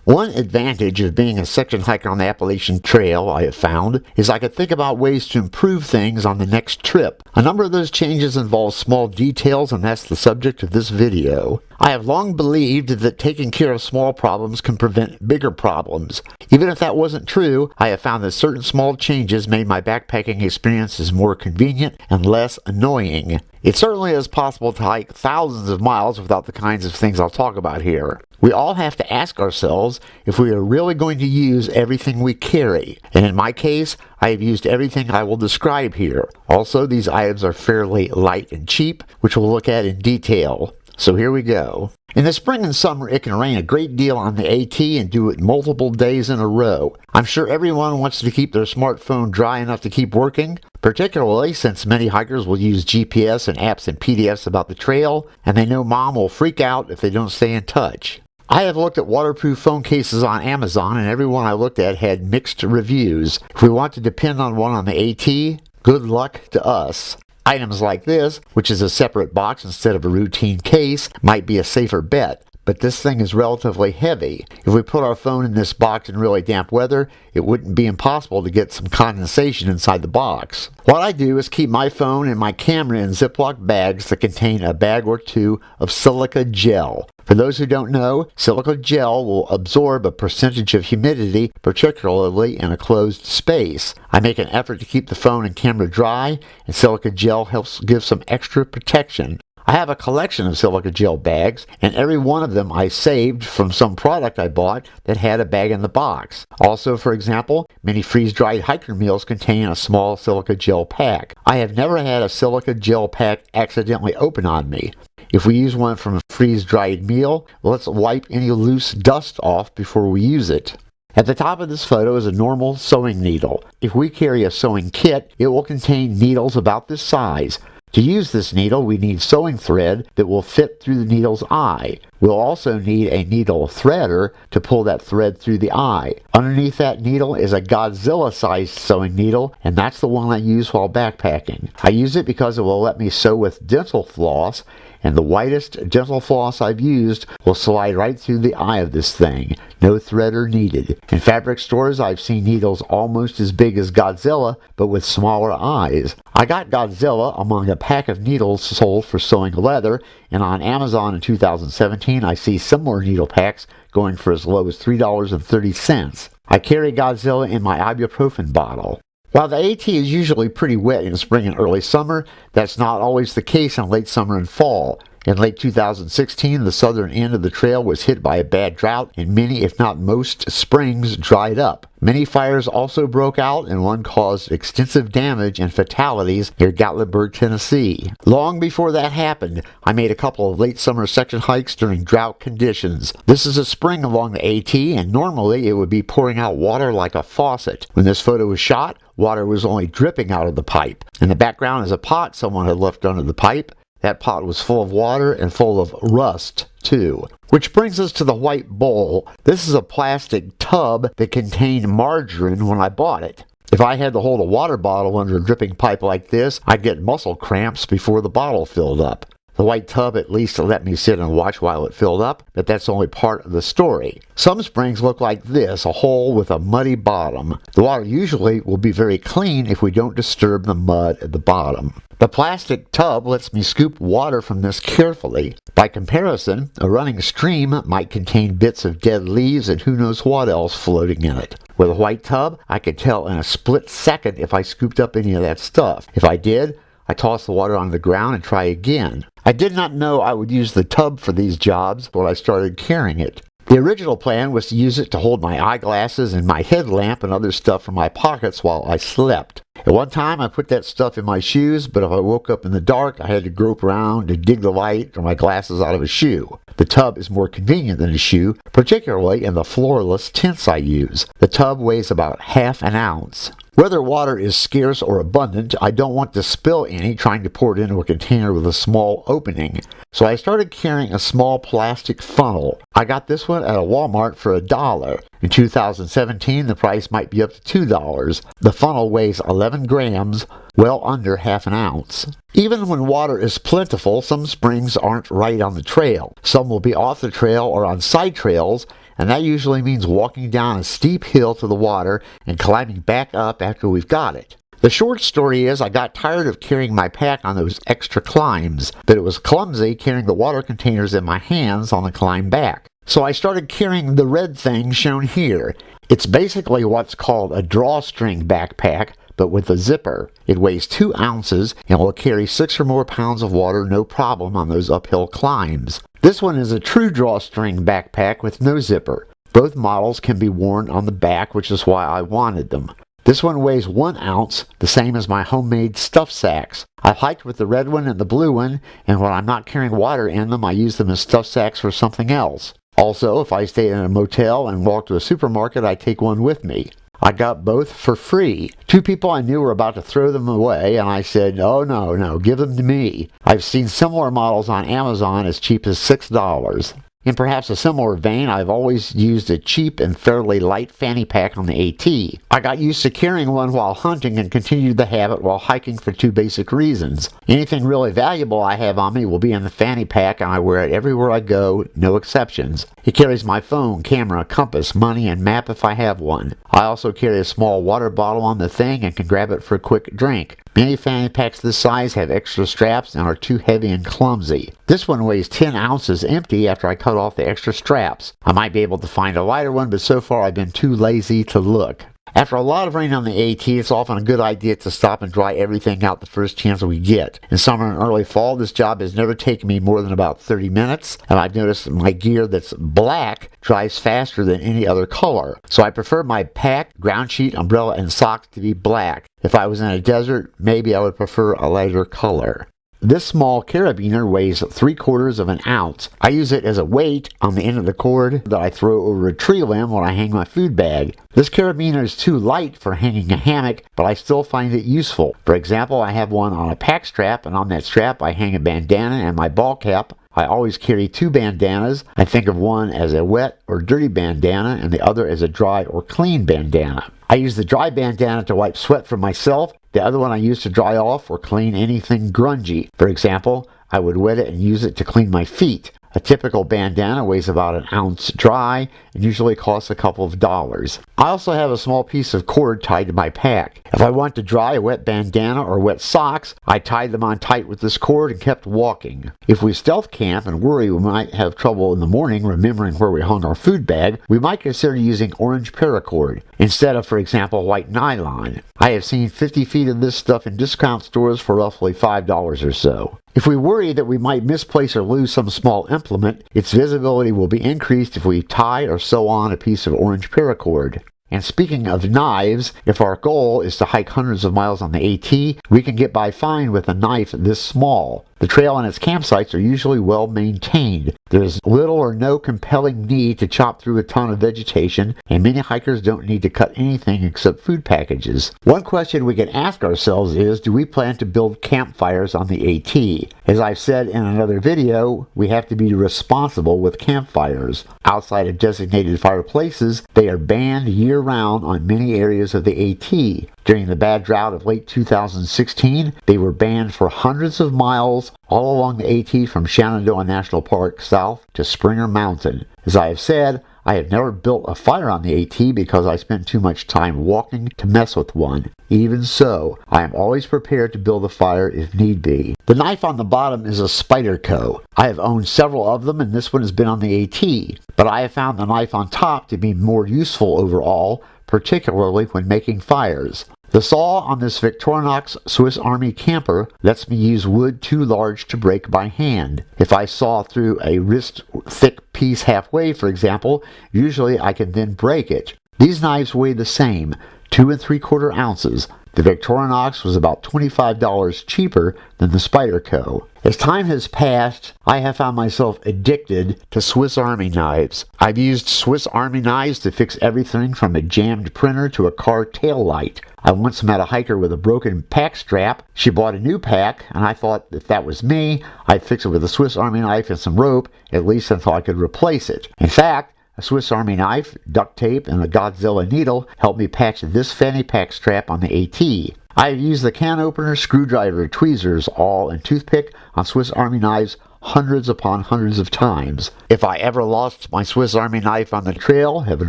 One advantage of being a section hiker on the Appalachian Trail, I have found, is I could think about ways to improve things on the next trip. A number of those changes involve small details, and that's the subject of this video. I have long believed that taking care of small problems can prevent bigger problems. Even if that wasn't true, I have found that certain small changes made my backpacking experiences more convenient and less annoying. It certainly is possible to hike thousands of miles without the kinds of things I'll talk about here. We all have to ask ourselves if we are really going to use everything we carry. And in my case, I have used everything I will describe here. Also, these items are fairly light and cheap, which we'll look at in detail. So here we go. In the spring and summer, it can rain a great deal on the AT and do it multiple days in a row. I'm sure everyone wants to keep their smartphone dry enough to keep working, particularly since many hikers will use GPS and apps and PDFs about the trail, and they know Mom will freak out if they don't stay in touch. I have looked at waterproof phone cases on Amazon, and every one I looked at had mixed reviews. If we want to depend on one on the AT, good luck to us. Items like this, which is a separate box instead of a routine case, might be a safer bet, but this thing is relatively heavy. If we put our phone in this box in really damp weather, it wouldn't be impossible to get some condensation inside the box. What I do is keep my phone and my camera in Ziploc bags that contain a bag or two of silica gel. For those who don't know, silica gel will absorb a percentage of humidity, particularly in a closed space. I make an effort to keep the phone and camera dry, and silica gel helps give some extra protection. I have a collection of silica gel bags, and every one of them I saved from some product I bought that had a bag in the box. Also, for example, many freeze-dried hiker meals contain a small silica gel pack. I have never had a silica gel pack accidentally open on me. If we use one from a freeze-dried meal, let's wipe any loose dust off before we use it. At the top of this photo is a normal sewing needle. If we carry a sewing kit, it will contain needles about this size. To use this needle, we need sewing thread that will fit through the needle's eye. We'll also need a needle threader to pull that thread through the eye. Underneath that needle is a Godzilla-sized sewing needle, and that's the one I use while backpacking. I use it because it will let me sew with dental floss, and the whitest dental floss I've used will slide right through the eye of this thing. No threader needed. In fabric stores, I've seen needles almost as big as Godzilla, but with smaller eyes. I got Godzilla among a pack of needles sold for sewing leather, and on Amazon in 2017, I see similar needle packs going for as low as $3.30. I carry Godzilla in my ibuprofen bottle. While the AT is usually pretty wet in spring and early summer, that's not always the case in late summer and fall. In late 2016, the southern end of the trail was hit by a bad drought, and many, if not most, springs dried up. Many fires also broke out, and one caused extensive damage and fatalities near Gatlinburg, Tennessee. Long before that happened, I made a couple of late summer section hikes during drought conditions. This is a spring along the AT, and normally it would be pouring out water like a faucet. When this photo was shot, water was only dripping out of the pipe. In the background is a pot someone had left under the pipe. That pot was full of water and full of rust, too. Which brings us to the white bowl. This is a plastic tub that contained margarine when I bought it. If I had to hold a water bottle under a dripping pipe like this, I'd get muscle cramps before the bottle filled up. The white tub at least let me sit and watch while it filled up, but that's only part of the story. Some springs look like this, a hole with a muddy bottom. The water usually will be very clean if we don't disturb the mud at the bottom. The plastic tub lets me scoop water from this carefully. By comparison, a running stream might contain bits of dead leaves and who knows what else floating in it. With a white tub, I could tell in a split second if I scooped up any of that stuff. If I did, I toss the water on the ground and try again. I did not know I would use the tub for these jobs when I started carrying it. The original plan was to use it to hold my eyeglasses and my headlamp and other stuff from my pockets while I slept. At one time, I put that stuff in my shoes, but if I woke up in the dark, I had to grope around to dig the light or my glasses out of a shoe. The tub is more convenient than a shoe, particularly in the floorless tents I use. The tub weighs about half an ounce. Whether water is scarce or abundant, I don't want to spill any trying to pour it into a container with a small opening. So I started carrying a small plastic funnel. I got this one at a Walmart for $1. In 2017, the price might be up to $2. The funnel weighs 11 grams, well under half an ounce. Even when water is plentiful, some springs aren't right on the trail. Some will be off the trail or on side trails, and that usually means walking down a steep hill to the water and climbing back up after we've got it. The short story is I got tired of carrying my pack on those extra climbs, but it was clumsy carrying the water containers in my hands on the climb back. So I started carrying the red thing shown here. It's basically what's called a drawstring backpack, but with a zipper. It weighs 2 ounces and will carry 6 or more pounds of water no problem on those uphill climbs. This one is a true drawstring backpack with no zipper. Both models can be worn on the back, which is why I wanted them. This one weighs 1 ounce, the same as my homemade stuff sacks. I've hiked with the red one and the blue one, and when I'm not carrying water in them, I use them as stuff sacks for something else. Also, if I stay in a motel and walk to a supermarket, I take one with me. I got both for free. 2 people I knew were about to throw them away, and I said, oh no, give them to me. I've seen similar models on Amazon as cheap as $6. In perhaps a similar vein, I've always used a cheap and fairly light fanny pack on the AT. I got used to carrying one while hunting and continued the habit while hiking for 2 basic reasons. Anything really valuable I have on me will be in the fanny pack, and I wear it everywhere I go, no exceptions. It carries my phone, camera, compass, money, and map if I have one. I also carry a small water bottle on the thing and can grab it for a quick drink. Many fanny packs this size have extra straps and are too heavy and clumsy. This one weighs 10 ounces empty after I cut off the extra straps. I might be able to find a lighter one, but so far I've been too lazy to look. After a lot of rain on the AT, it's often a good idea to stop and dry everything out the first chance we get. In summer and early fall, this job has never taken me more than about 30 minutes, and I've noticed my gear that's black dries faster than any other color. So I prefer my pack, ground sheet, umbrella, and socks to be black. If I was in a desert, maybe I would prefer a lighter color. This small carabiner weighs 3/4 of an ounce. I use it as a weight on the end of the cord that I throw over a tree limb when I hang my food bag. This carabiner is too light for hanging a hammock, but I still find it useful. For example, I have one on a pack strap, and on that strap I hang a bandana and my ball cap. I always carry 2 bandanas. I think of one as a wet or dirty bandana and the other as a dry or clean bandana. I use the dry bandana to wipe sweat from myself. The other one I use to dry off or clean anything grungy. For example, I would wet it and use it to clean my feet. A typical bandana weighs about an ounce dry and usually costs a couple of dollars. I also have a small piece of cord tied to my pack. If I want to dry a wet bandana or wet socks, I tied them on tight with this cord and kept walking. If we stealth camp and worry we might have trouble in the morning remembering where we hung our food bag, we might consider using orange paracord instead of, for example, white nylon. I have seen 50 feet of this stuff in discount stores for roughly $5 or so. If we worry that we might misplace or lose some small implement, its visibility will be increased if we tie or sew on a piece of orange paracord. And speaking of knives, if our goal is to hike hundreds of miles on the AT, we can get by fine with a knife this small. The trail and its campsites are usually well maintained. There is little or no compelling need to chop through a ton of vegetation, and many hikers don't need to cut anything except food packages. One question we can ask ourselves is, do we plan to build campfires on the AT? As I've said in another video, we have to be responsible with campfires. Outside of designated fireplaces, they are banned year-round on many areas of the AT. During the bad drought of late 2016, they were banned for hundreds of miles all along the AT from Shenandoah National Park south to Springer Mountain. As I have said, I have never built a fire on the AT because I spent too much time walking to mess with one. Even so, I am always prepared to build a fire if need be. The knife on the bottom is a Spyderco. I have owned several of them and this one has been on the AT, but I have found the knife on top to be more useful overall, particularly when making fires. The saw on this Victorinox Swiss Army camper lets me use wood too large to break by hand. If I saw through a wrist-thick piece halfway, for example, usually I can then break it. These knives weigh the same, 2 3/4 ounces. The Victorinox was about $25 cheaper than the Spyderco. As time has passed, I have found myself addicted to Swiss Army knives. I've used Swiss Army knives to fix everything from a jammed printer to a car tail light. I once met a hiker with a broken pack strap. She bought a new pack, and I thought if that was me, I'd fix it with a Swiss Army knife and some rope, at least until I could replace it. In fact, a Swiss Army knife, duct tape, and a Godzilla needle helped me patch this Fanny Pack strap on the AT. I have used the can opener, screwdriver, tweezers, awl, and toothpick on Swiss Army knives hundreds upon hundreds of times. If I ever lost my Swiss Army knife on the trail, heaven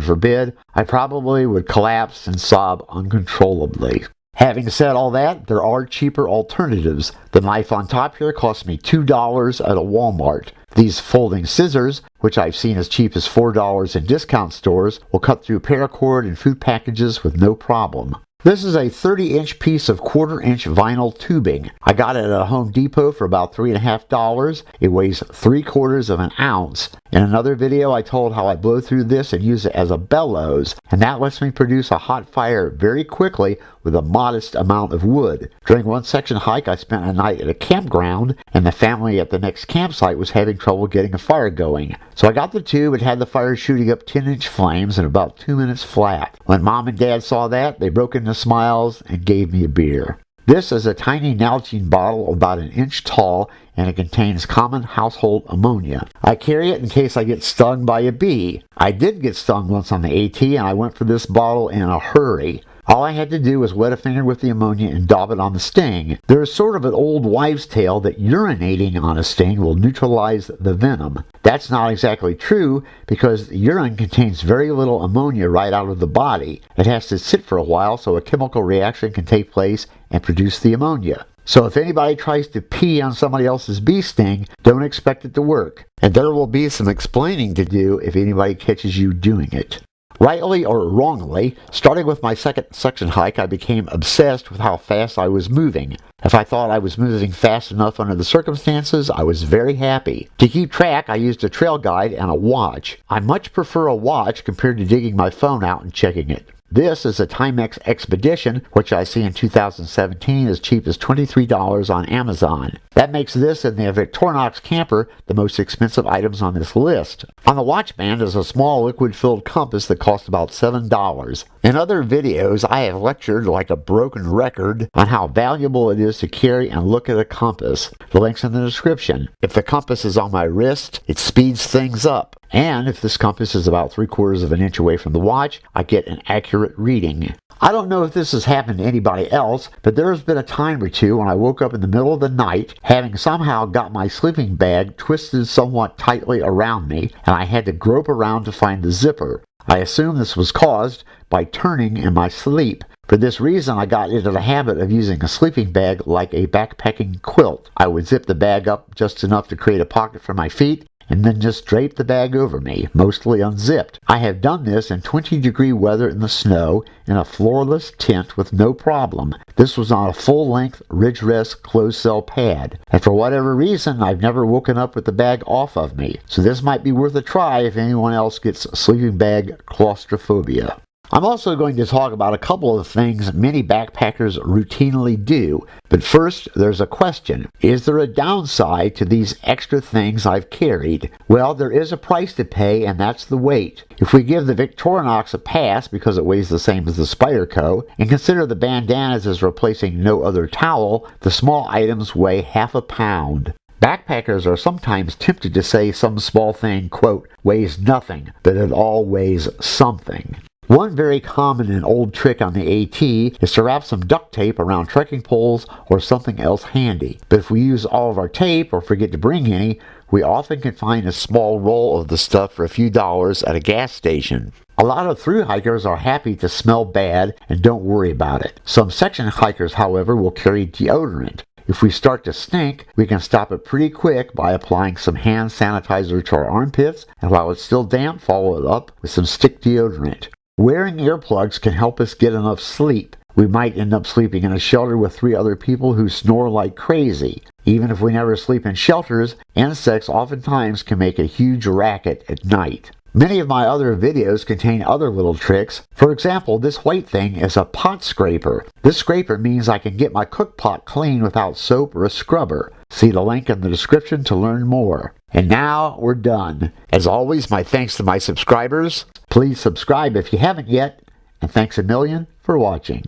forbid, I probably would collapse and sob uncontrollably. Having said all that, there are cheaper alternatives. The knife on top here cost me $2 at a Walmart. These folding scissors, which I've seen as cheap as $4 in discount stores, will cut through paracord and food packages with no problem. This is a 30-inch piece of quarter-inch vinyl tubing. I got it at a Home Depot for about $3.50. It weighs 3/4 of an ounce. In another video, I told how I blow through this and use it as a bellows, and that lets me produce a hot fire very quickly with a modest amount of wood. During one section hike, I spent a night at a campground, and the family at the next campsite was having trouble getting a fire going. So I got the tube and had the fire shooting up 10-inch flames in about 2 minutes flat. When Mom and Dad saw that, they broke into smiles and gave me a beer. This is a tiny Nalgene bottle about an inch tall, and it contains common household ammonia. I carry it in case I get stung by a bee. I did get stung once on the AT, and I went for this bottle in a hurry. All I had to do was wet a finger with the ammonia and daub it on the sting. There is sort of an old wives' tale that urinating on a sting will neutralize the venom. That's not exactly true because urine contains very little ammonia right out of the body. It has to sit for a while so a chemical reaction can take place and produce the ammonia. So if anybody tries to pee on somebody else's bee sting, don't expect it to work. And there will be some explaining to do if anybody catches you doing it. Rightly or wrongly, starting with my second section hike, I became obsessed with how fast I was moving. If I thought I was moving fast enough under the circumstances, I was very happy. To keep track, I used a trail guide and a watch. I much prefer a watch compared to digging my phone out and checking it. This is a Timex Expedition, which I see in 2017 as cheap as $23 on Amazon. That makes this and the Victorinox camper the most expensive items on this list. On the watch band is a small liquid-filled compass that costs about $7. In other videos, I have lectured like a broken record on how valuable it is to carry and look at a compass. The link's in the description. If the compass is on my wrist, it speeds things up. And if this compass is about 3/4 of an inch away from the watch, I get an accurate reading. I don't know if this has happened to anybody else, but there has been a time or two when I woke up in the middle of the night, having somehow got my sleeping bag twisted somewhat tightly around me, and I had to grope around to find the zipper. I assume this was caused by turning in my sleep. For this reason, I got into the habit of using a sleeping bag like a backpacking quilt. I would zip the bag up just enough to create a pocket for my feet, and then just drape the bag over me, mostly unzipped. I have done this in 20-degree weather in the snow in a floorless tent with no problem. This was on a full-length ridge rest closed cell pad, and for whatever reason I've never woken up with the bag off of me, so this might be worth a try if anyone else gets sleeping bag claustrophobia. I'm also going to talk about a couple of things many backpackers routinely do. But first, there's a question. Is there a downside to these extra things I've carried? Well, there is a price to pay, and that's the weight. If we give the Victorinox a pass because it weighs the same as the Spyderco, and consider the bandanas as replacing no other towel, the small items weigh half a pound. Backpackers are sometimes tempted to say some small thing, quote, weighs nothing, but it all weighs something. One very common and old trick on the AT is to wrap some duct tape around trekking poles or something else handy. But if we use all of our tape or forget to bring any, we often can find a small roll of the stuff for a few dollars at a gas station. A lot of thru hikers are happy to smell bad and don't worry about it. Some section hikers, however, will carry deodorant. If we start to stink, we can stop it pretty quick by applying some hand sanitizer to our armpits, and while it's still damp, follow it up with some stick deodorant. Wearing earplugs can help us get enough sleep. We might end up sleeping in a shelter with 3 other people who snore like crazy. Even if we never sleep in shelters, insects oftentimes can make a huge racket at night. Many of my other videos contain other little tricks. For example, this white thing is a pot scraper. This scraper means I can get my cook pot clean without soap or a scrubber. See the link in the description to learn more. And now we're done. As always, my thanks to my subscribers. Please subscribe if you haven't yet, and thanks a million for watching.